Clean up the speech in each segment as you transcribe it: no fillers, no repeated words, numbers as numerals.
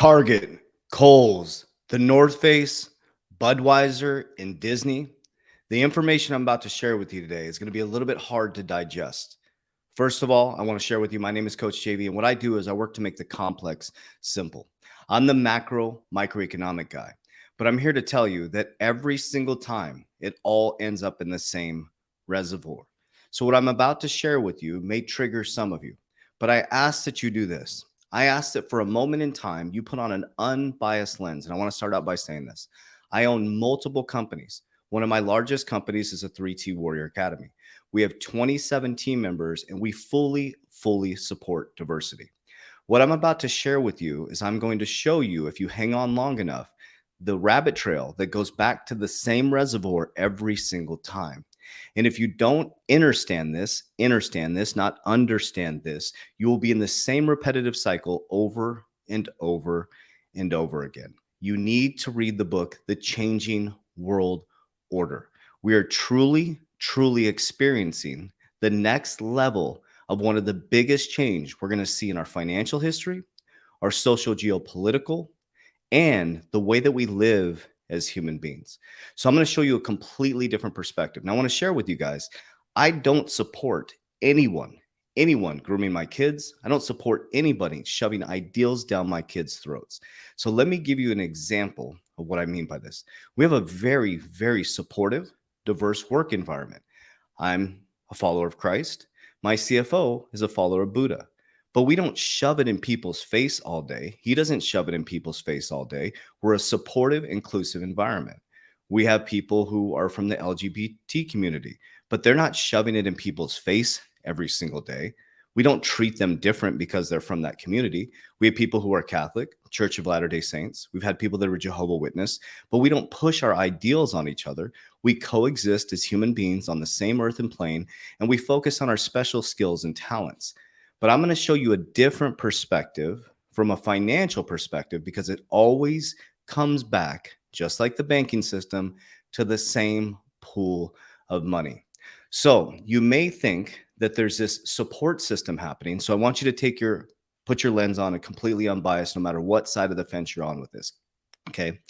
Target, Kohl's, the North Face, Budweiser, and Disney. The information I'm about to share with you today is going to be a little bit hard to digest. First of all, I want to share with you, my name is Coach JV, and what I do is I work to make the complex simple. I'm the microeconomic guy, but I'm here to tell you that every single time it all ends up in the same reservoir. So what I'm about to share with you may trigger some of you, but I ask that you do this. I ask that for a moment in time, you put on an unbiased lens. And I want to start out by saying this. I own multiple companies. One of my largest companies is a 3T Warrior Academy. We have 27 team members and we fully support diversity. What I'm about to share with you is I'm going to show you, if you hang on long enough, the rabbit trail that goes back to the same reservoir every single time. And if you don't understand this, not understand this, you will be in the same repetitive cycle over and over and over again. You need to read the book, The Changing World Order. We are truly experiencing the next level of one of the biggest change we're going to see in our financial history, our social geopolitical, and the way that we live as human beings. So I'm going to show you a completely different perspective. Now I want to share with you guys, I don't support anyone grooming my kids. I don't support anybody shoving ideals down my kids' throats. So let me give you an example of what I mean by this. We have a very supportive, diverse work environment. I'm a follower of Christ. My CFO is a follower of Buddha. But we don't shove it in people's face all day. He doesn't shove it in people's face all day. We're a supportive, inclusive environment. We have people who are from the LGBT community, but they're not shoving it in people's face every single day. We don't treat them different because they're from that community. We have people who are Catholic, Church of Latter-day Saints. We've had people that are Jehovah's Witness, but we don't push our ideals on each other. We coexist as human beings on the same earth and plane, and we focus on our special skills and talents. But I'm going to show you a different perspective from a financial perspective because it always comes back, just like the banking system, to the same pool of money. So you may think that there's this support system happening. So I want you to put your lens on and completely unbiased, no matter what side of the fence you're on with this. Okay.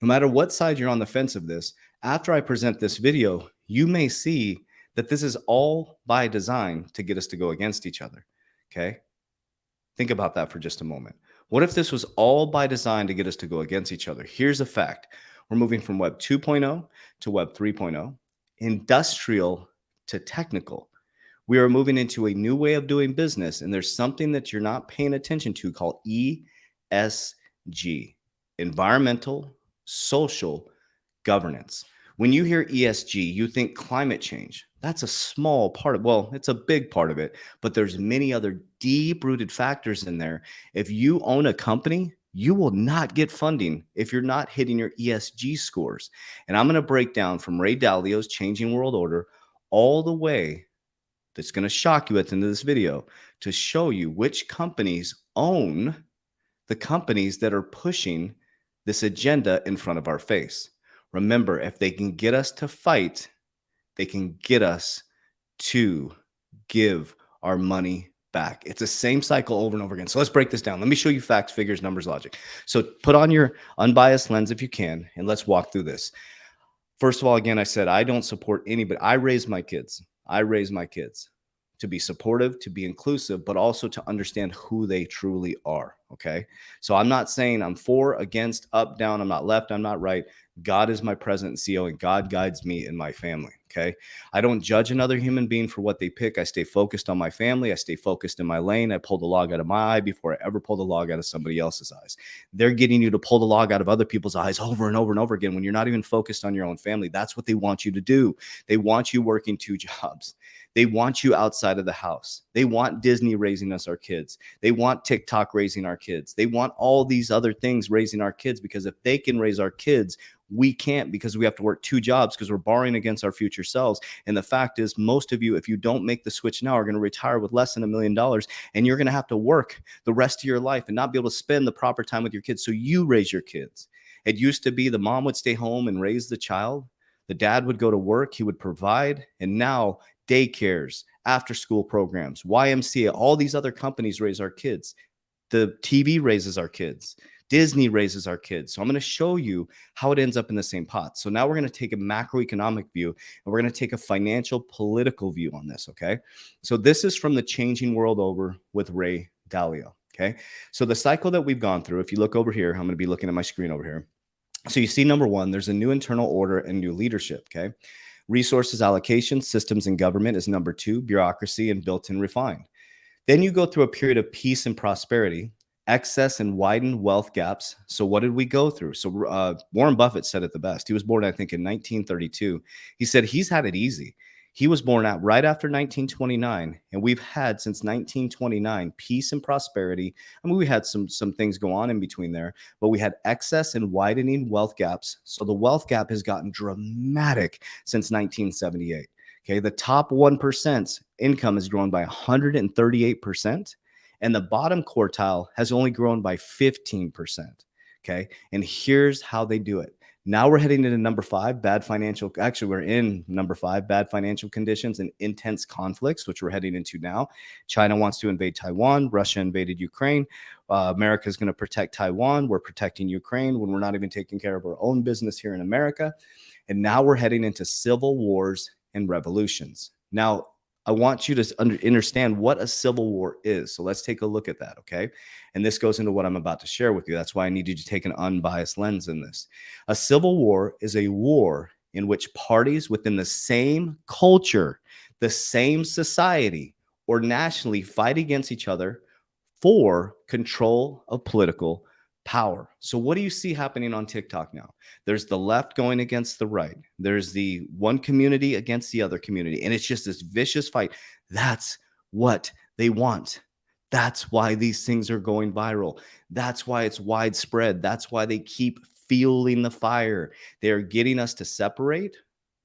No matter what side you're on the fence of this, after I present this video, you may see that this is all by design to get us to go against each other. Okay. Think about that for just a moment. What if this was all by design to get us to go against each other? Here's a fact. We're moving from Web 2.0 to Web 3.0, industrial to technical. We are moving into a new way of doing business, and there's something that you're not paying attention to called ESG, environmental, social, governance. When you hear ESG, you think climate change. That's a small part of, well, it's a big part of it, but there's many other deep-rooted factors in there. If you own a company, you will not get funding if you're not hitting your ESG scores. And I'm going to break down from Ray Dalio's Changing World Order all the way, that's going to shock you at the end of this video, to show you which companies own the companies that are pushing this agenda in front of our face. Remember, if they can get us to fight, they can get us to give our money back. It's the same cycle over and over again. So let's break this down. Let me show you facts, figures, numbers, logic. So put on your unbiased lens if you can, and let's walk through this. First of all, again, I said I don't support anybody. I raise my kids to be supportive, to be inclusive, but also to understand who they truly are. Okay. So I'm not saying I'm for, against, up, down. I'm not left. I'm not right. God is my president and CEO, and God guides me and my family. Okay. I don't judge another human being for what they pick. I stay focused on my family. I stay focused in my lane. I pull the log out of my eye before I ever pull the log out of somebody else's eyes. They're getting you to pull the log out of other people's eyes over and over and over again when you're not even focused on your own family. That's what they want you to do. They want you working 2 jobs. They want you outside of the house. They want Disney raising us, our kids. They want TikTok raising our kids. They want all these other things raising our kids, because if they can raise our kids, we can't, because we have to work 2 jobs because we're borrowing against our future selves. And the fact is, most of you, if you don't make the switch now, are going to retire with less than $1 million, and you're going to have to work the rest of your life and not be able to spend the proper time with your kids. So you raise your kids. It used to be the mom would stay home and raise the child. The dad would go to work. He would provide. And now daycares, after school programs, YMCA, all these other companies raise our kids. The TV raises our kids. Disney raises our kids. So I'm going to show you how it ends up in the same pot. So now we're going to take a macroeconomic view and we're going to take a financial political view on this. Okay. So this is from The Changing World Over with Ray Dalio. Okay. So the cycle that we've gone through, if you look over here, I'm going to be looking at my screen over here. So you see, number one, there's a new internal order and new leadership. Okay. Resources allocation, systems and government is number two, bureaucracy and built and refined. Then you go through a period of peace and prosperity, excess and widened wealth gaps. So what did we go through? So Warren Buffett said it the best. He was born, I think, in 1932. He said he's had it easy. He was born out right after 1929, and we've had since 1929 peace and prosperity. I mean, we had some things go on in between there, but we had excess and widening wealth gaps. So the wealth gap has gotten dramatic since 1978. Okay, the top 1% income has grown by 138%, and the bottom quartile has only grown by 15%. Okay, and here's how they do it. Now we're heading into number five, bad financial. Actually, we're in number five, bad financial conditions and intense conflicts, which we're heading into now. China wants to invade Taiwan. Russia invaded Ukraine. America is going to protect Taiwan. We're protecting Ukraine when we're not even taking care of our own business here in America. And now we're heading into civil wars and revolutions. Now, I want you to understand what a civil war is. So let's take a look at that, okay? And this goes into what I'm about to share with you. That's why I need you to take an unbiased lens in this. A civil war is a war in which parties within the same culture, the same society, or nationally fight against each other for control of political power. So what do you see happening on TikTok now? There's the left going against the right. There's the one community against the other community. And it's just this vicious fight. That's what they want. That's why these things are going viral. That's why it's widespread. That's why they keep fueling the fire. They're getting us to separate.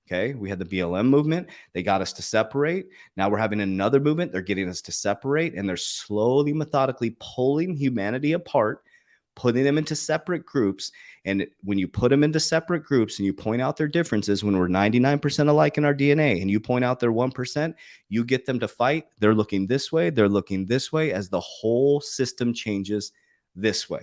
Okay, we had the BLM movement. They got us to separate. Now we're having another movement. They're getting us to separate, and they're slowly, methodically pulling humanity apart, putting them into separate groups. And when you put them into separate groups and you point out their differences, when we're 99% alike in our DNA and you point out their 1%, you get them to fight. They're looking this way. They're looking this way as the whole system changes this way.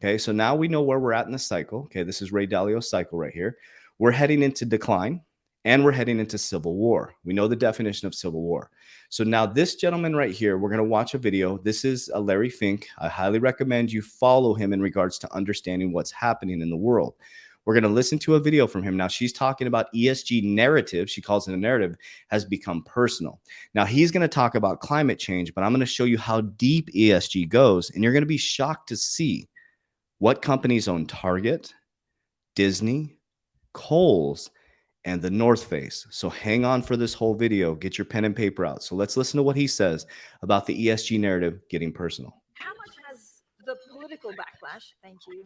Okay, so now we know where we're at in the cycle. Okay, this is Ray Dalio's cycle right here. We're heading into decline and we're heading into civil war. We know the definition of civil war. So now this gentleman right here, we're going to watch a video. This is a Larry Fink. I highly recommend you follow him in regards to understanding what's happening in the world. We're going to listen to a video from him. Now, she's talking about ESG narrative. She calls it a narrative has become personal. Now, he's going to talk about climate change, but I'm going to show you how deep ESG goes. And you're going to be shocked to see what companies own Target, Disney, Kohl's, and the North Face. So hang on for this whole video. Get your pen and paper out. So let's listen to what he says about the ESG narrative getting personal. How much has the political backlash, thank you,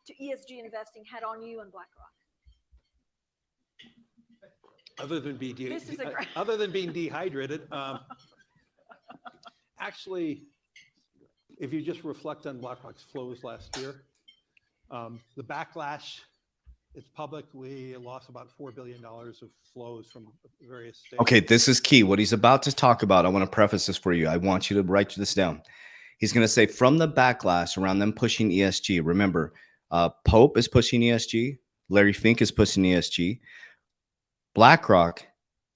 to ESG investing had on you and BlackRock? Other than being dehydrated, actually, if you just reflect on BlackRock's flows last year, the backlash, it's public. We lost about $4 billion of flows from various states. Okay, this is key. What he's about to talk about, I want to preface this for you. I want you to write this down. He's going to say from the backlash around them pushing ESG. Remember, Pope is pushing ESG. Larry Fink is pushing ESG. BlackRock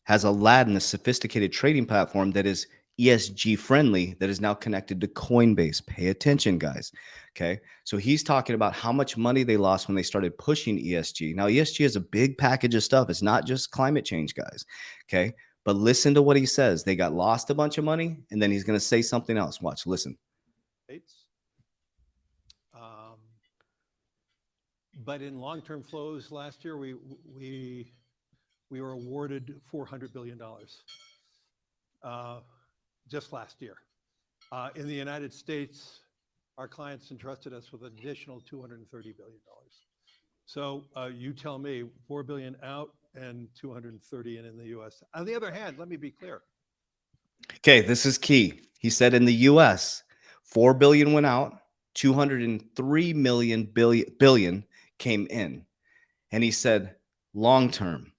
has Aladdin, a sophisticated trading platform that is ESG friendly, that is now connected to Coinbase. Pay attention, guys. Okay. So he's talking about how much money they lost when they started pushing ESG. Now, ESG is a big package of stuff. It's not just climate change, guys. Okay. But listen to what he says. They got lost a bunch of money, and then he's going to say something else. Watch, listen. But in long-term flows last year, we were awarded $400 billion just last year. In the United States, our clients entrusted us with an additional $230 billion. So you tell me, $4 billion out and 230 in the U.S. On the other hand, let me be clear. Okay, this is key. He said in the U.S., $4 billion went out, 203 billion came in. And he said, long term,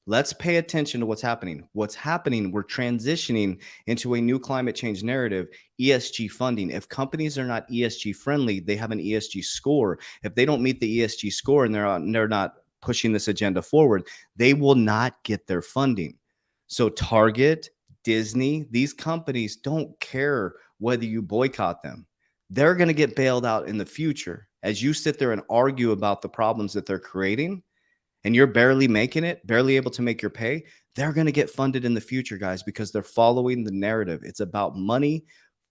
Let's pay attention to what's happening. What's happening, we're transitioning into a new climate change narrative, ESG funding. If companies are not ESG friendly, they have an ESG score. If they don't meet the ESG score and they're not pushing this agenda forward, they will not get their funding. So Target, Disney, these companies don't care whether you boycott them. They're going to get bailed out in the future. As you sit there and argue about the problems that they're creating, and you're barely making it, barely able to make your pay, they're going to get funded in the future, guys, because they're following the narrative. It's about money,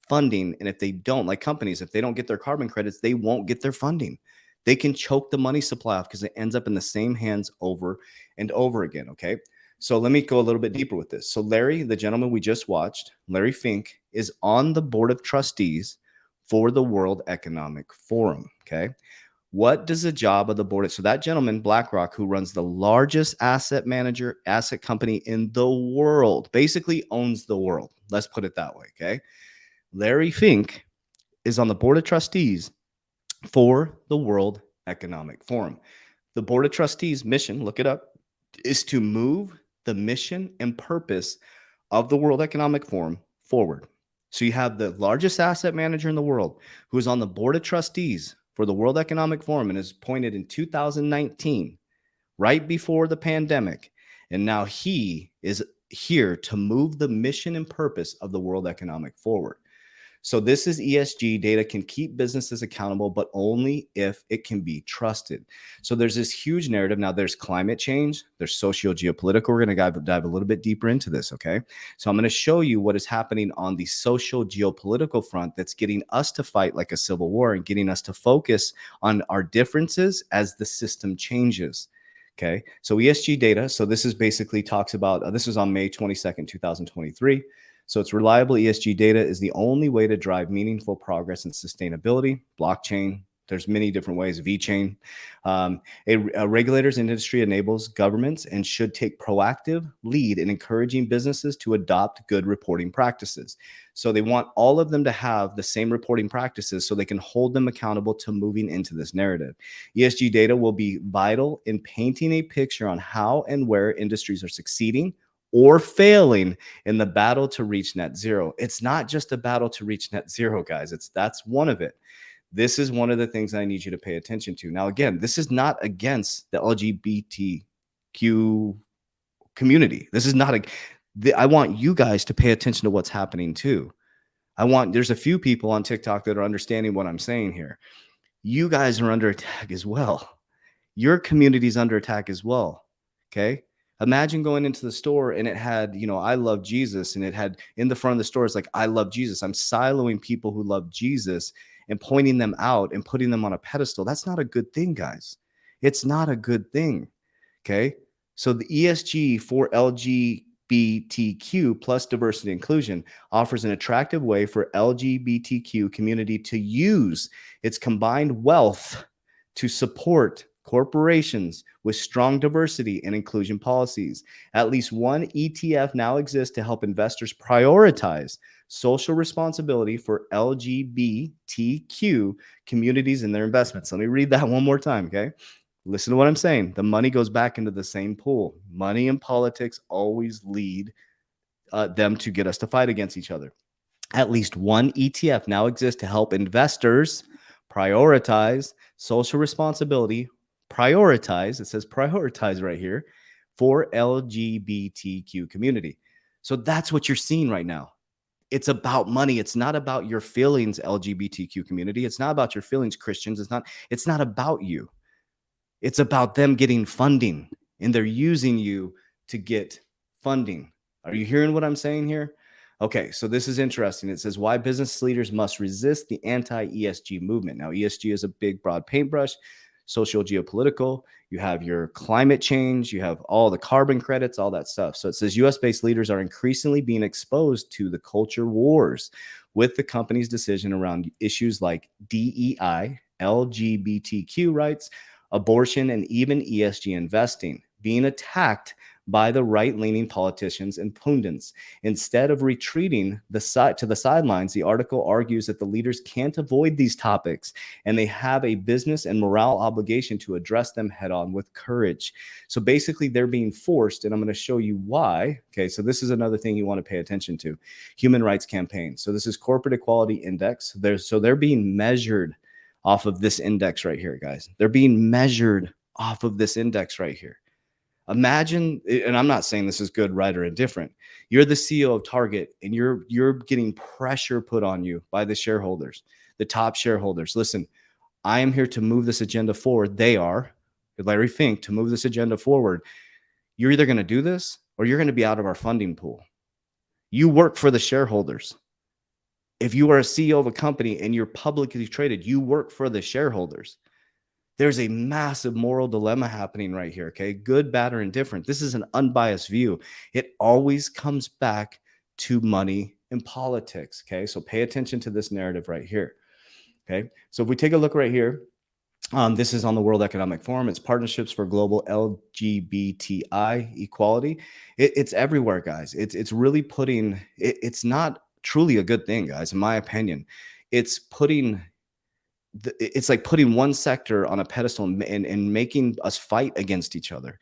funding. And if they don't, like companies, if they don't get their carbon credits, they won't get their funding. They can choke the money supply off because it ends up in the same hands over and over again. Okay. So let me go a little bit deeper with this. So Larry, the gentleman we just watched, Larry Fink, is on the board of trustees for the World Economic Forum. Okay. What does the job of the board? So that gentleman, BlackRock, who runs the largest asset company in the world, basically owns the world. Let's put it that way. Okay. Larry Fink is on the board of trustees for the World Economic Forum. The board of trustees mission, look it up, is to move the mission and purpose of the World Economic Forum forward. So you have the largest asset manager in the world who is on the board of trustees for the World Economic Forum and is appointed in 2019, right before the pandemic. And now he is here to move the mission and purpose of the World Economic forward. So this is ESG. Data can keep businesses accountable, but only if it can be trusted. So there's this huge narrative. Now there's climate change, there's socio-geopolitical. We're going to dive a little bit deeper into this, okay? So I'm going to show you what is happening on the socio-geopolitical front that's getting us to fight like a civil war and getting us to focus on our differences as the system changes. Okay, so ESG data. So this is basically talks about, this was on May 22nd, 2023. So it's reliable ESG data is the only way to drive meaningful progress and sustainability. Blockchain, there's many different ways, VeChain. A regulator's industry enables governments and should take proactive lead in encouraging businesses to adopt good reporting practices. So they want all of them to have the same reporting practices so they can hold them accountable to moving into this narrative. ESG data will be vital in painting a picture on how and where industries are succeeding or failing in the battle to reach net zero. It's not just a battle to reach net zero, guys. That's one of it. This is one of the things I need you to pay attention to. Now, again, this is not against the LGBTQ community. This is not I want you guys to pay attention to what's happening too. There's a few people on TikTok that are understanding what I'm saying here. You guys are under attack as well. Your community's under attack as well. Okay. Imagine going into the store and it had, I love Jesus. And it had in the front of the store, it's like, I love Jesus. I'm siloing people who love Jesus and pointing them out and putting them on a pedestal. That's not a good thing, guys. It's not a good thing. Okay. So the ESG for LGBTQ plus diversity inclusion offers an attractive way for LGBTQ community to use its combined wealth to support corporations with strong diversity and inclusion policies. At least one ETF now exists to help investors prioritize social responsibility for LGBTQ communities in their investments. Let me read that one more time, okay? Listen to what I'm saying. The money goes back into the same pool. Money and politics always lead them to get us to fight against each other. At least one ETF now exists to help investors prioritize social responsibility. Prioritize, it says prioritize right here, for LGBTQ community. So that's what you're seeing right now. It's about money. It's not about your feelings, LGBTQ community. It's not about your feelings, Christians. It's not about you. It's about them getting funding, and they're using you to get funding. Are you hearing what I'm saying here? Okay, so this is interesting. It says why business leaders must resist the anti-ESG movement. Now, ESG is a big, broad paintbrush. Social, geopolitical, you have your climate change, you have all the carbon credits, all that stuff. So it says US-based leaders are increasingly being exposed to the culture wars with the company's decision around issues like DEI, LGBTQ rights, abortion, and even ESG investing being attacked by the right-leaning politicians and pundits. Instead of retreating to the sidelines, the article argues that the leaders can't avoid these topics, and they have a business and moral obligation to address them head-on with courage. So basically, they're being forced, and I'm going to show you why. Okay, so this is another thing you want to pay attention to. Human rights campaign. So this is corporate equality index. They're being measured off of this index right here, guys. They're being measured off of this index right here. Imagine, and I'm not saying this is good, right, or indifferent. You're the CEO of Target, and you're getting pressure put on you by the shareholders, the top shareholders. Listen, I am here to move this agenda forward. They are, Larry Fink, to move this agenda forward. You're either going to do this or you're going to be out of our funding pool. You work for the shareholders. If you are a CEO of a company and you're publicly traded, you work for the shareholders. There's a massive moral dilemma happening right here, okay? Good, bad, or indifferent. This is an unbiased view. It always comes back to money and politics, okay? So pay attention to this narrative right here, okay? So if we take a look right here, this is on the World Economic Forum. It's Partnerships for Global LGBTI Equality. It's everywhere, guys. It's really putting, it's not truly a good thing, guys, in my opinion. It's like putting one sector on a pedestal and making us fight against each other.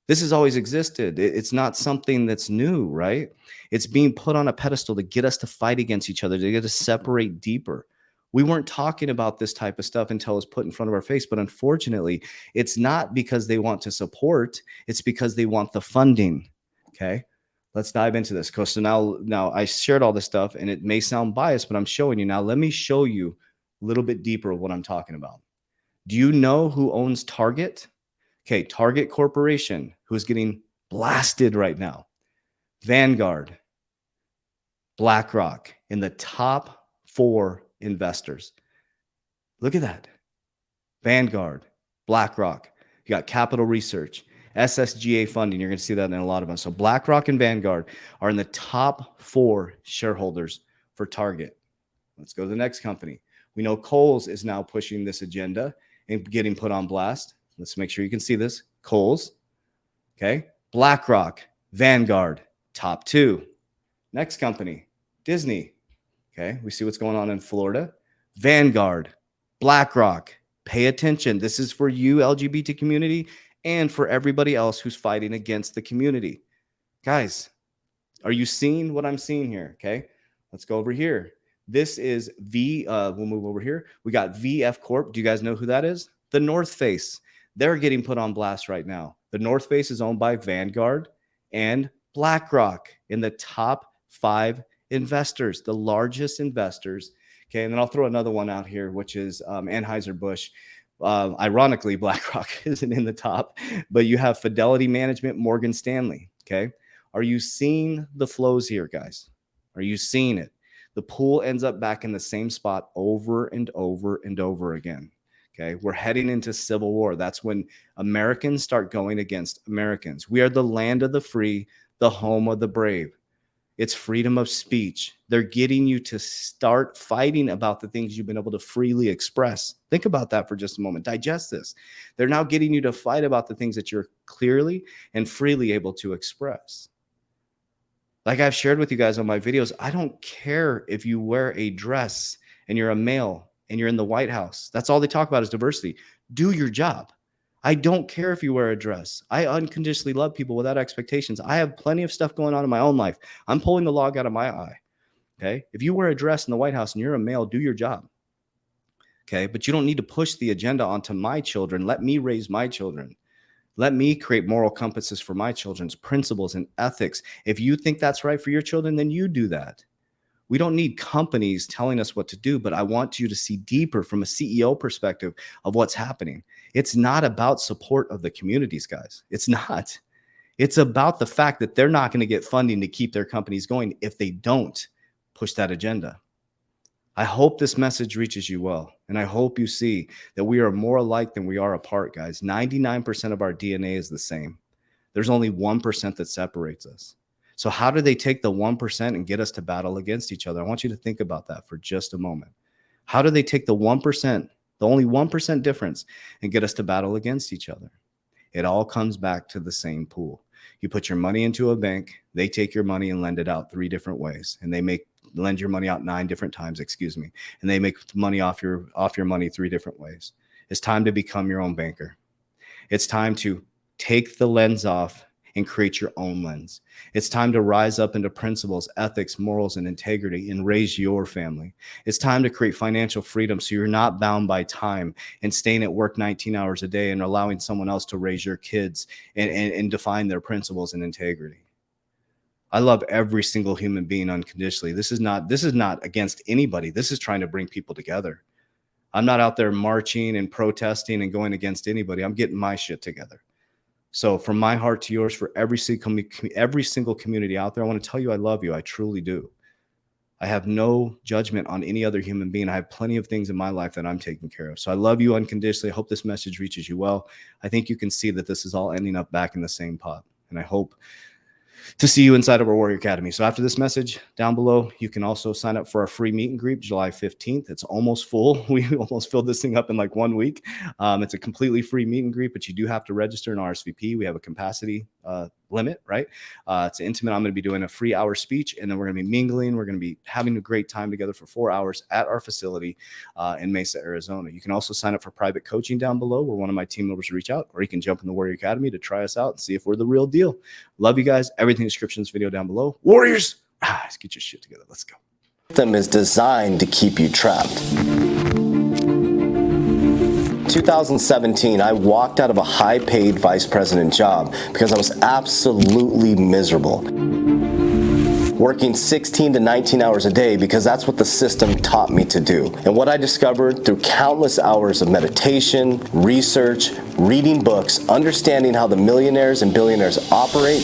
This has always existed. It's not something that's new, right? It's being put on a pedestal to get us to fight against each other, to get us to separate deeper. We weren't talking about this type of stuff until it was put in front of our face. But unfortunately, it's not because they want to support. It's because they want the funding. Okay, let's dive into this. So now I shared all this stuff, and it may sound biased, but I'm showing you. Now let me show you a little bit deeper what I'm talking about. Do you know who owns Target? Okay, Target Corporation, who's getting blasted right now. Vanguard, BlackRock, in the top 4 investors. Look at that. Vanguard, BlackRock. You got Capital Research, SSGA funding. You're going to see that in a lot of them. So BlackRock and Vanguard are in the top 4 shareholders for Target. Let's go to the next company. We know Kohl's is now pushing this agenda and getting put on blast. Let's make sure you can see this. Kohl's, okay? BlackRock, Vanguard, top 2. Next company, Disney. Okay, we see what's going on in Florida. Vanguard, BlackRock, pay attention. This is for you, LGBT community, and for everybody else who's fighting against the community. Guys, are you seeing what I'm seeing here? Okay, let's go over here. This is we'll move over here. We got VF Corp. Do you guys know who that is? The North Face. They're getting put on blast right now. The North Face is owned by Vanguard and BlackRock, in the top 5 investors, the largest investors. Okay, and then I'll throw another one out here, which is Anheuser-Busch. Ironically, BlackRock isn't in the top, but you have Fidelity Management, Morgan Stanley. Okay, are you seeing the flows here, guys? Are you seeing it? The pool ends up back in the same spot over and over and over again. Okay, we're heading into civil war. That's when Americans start going against Americans. We are the land of the free, the home of the brave. It's freedom of speech. They're getting you to start fighting about the things you've been able to freely express. Think about that for just a moment. Digest this. They're now getting you to fight about the things that you're clearly and freely able to express. Like I've shared with you guys on my videos, I don't care if you wear a dress and you're a male and you're in the White House. That's all they talk about is diversity. Do your job. I don't care if you wear a dress. I unconditionally love people without expectations. I have plenty of stuff going on in my own life. I'm pulling the log out of my eye. Okay. If you wear a dress in the White House and you're a male, do your job. Okay. But you don't need to push the agenda onto my children. Let me raise my children. Let me create moral compasses for my children's principles and ethics. If you think that's right for your children, then you do that. We don't need companies telling us what to do, but I want you to see deeper from a CEO perspective of what's happening. It's not about support of the communities, guys. It's not. It's about the fact that they're not going to get funding to keep their companies going if they don't push that agenda. I hope this message reaches you well, and I hope you see that we are more alike than we are apart, guys. 99% of our DNA is the same. There's only 1% that separates us. So how do they take the 1% and get us to battle against each other? I want you to think about that for just a moment. How do they take the 1%, the only 1% difference, and get us to battle against each other? It all comes back to the same pool. You put your money into a bank, they take your money and lend it out 3 different ways, and they lend your money out 9 different times, and they make money off your money 3 different ways. It's time to become your own banker. It's time to take the lens off and create your own lens. It's time to rise up into principles, ethics, morals, and integrity and raise your family. It's time to create financial freedom so you're not bound by time and staying at work 19 hours a day and allowing someone else to raise your kids and define their principles and integrity. I love every single human being unconditionally. This is not against anybody. This is trying to bring people together. I'm not out there marching and protesting and going against anybody. I'm getting my shit together. So from my heart to yours, for every single community out there, I want to tell you I love you. I truly do. I have no judgment on any other human being. I have plenty of things in my life that I'm taking care of. So I love you unconditionally. I hope this message reaches you well. I think you can see that this is all ending up back in the same pot. And I hope to see you inside of our Warrior Academy. So after this message down below, you can also sign up for our free meet and greet July 15th. It's almost full. We almost filled this thing up in like 1 week. It's a completely free meet and greet, but you do have to register an RSVP. We have a capacity limit, right? It's intimate. I'm going to be doing a free hour speech, and then we're going to be mingling. We're going to be having a great time together for 4 hours at our facility in Mesa, Arizona. You can also sign up for private coaching down below where one of my team members reach out, or you can jump in the Warrior Academy to try us out and see if we're the real deal. Love you guys. Everything in the description of this video down below. Warriors, let's get your shit together. Let's go. System is designed to keep you trapped. 2017, I walked out of a high-paid vice president job because I was absolutely miserable. Working 16 to 19 hours a day because that's what the system taught me to do. And what I discovered through countless hours of meditation, research, reading books, understanding how the millionaires and billionaires operate,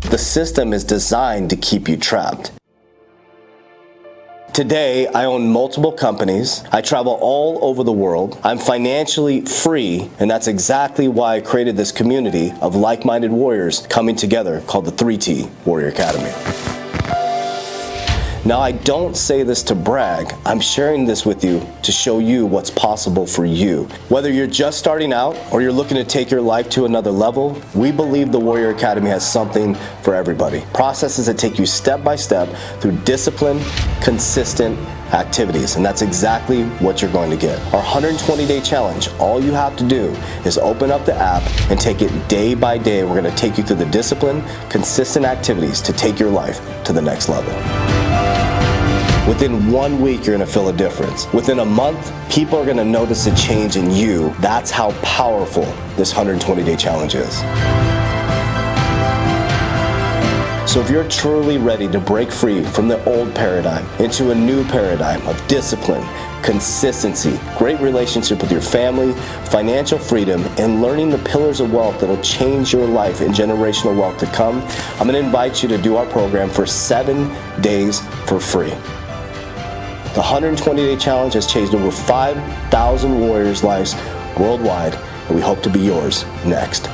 the system is designed to keep you trapped. Today, I own multiple companies. I travel all over the world. I'm financially free, and that's exactly why I created this community of like-minded warriors coming together called the 3T Warrior Academy. Now, I don't say this to brag. I'm sharing this with you to show you what's possible for you. Whether you're just starting out or you're looking to take your life to another level, we believe the Warrior Academy has something for everybody. Processes that take you step by step through discipline, consistent activities, and that's exactly what you're going to get. Our 120-day challenge, all you have to do is open up the app and take it day by day. We're going to take you through the discipline, consistent activities to take your life to the next level. Within 1 week, you're going to feel a difference. Within a month, people are going to notice a change in you. That's how powerful this 120-day challenge is. So if you're truly ready to break free from the old paradigm into a new paradigm of discipline, consistency, great relationship with your family, financial freedom, and learning the pillars of wealth that will change your life and generational wealth to come, I'm going to invite you to do our program for 7 days for free. The 120-day challenge has changed over 5,000 warriors' lives worldwide, and we hope to be yours next.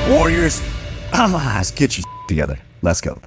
Warriors, let's get your together. Let's go.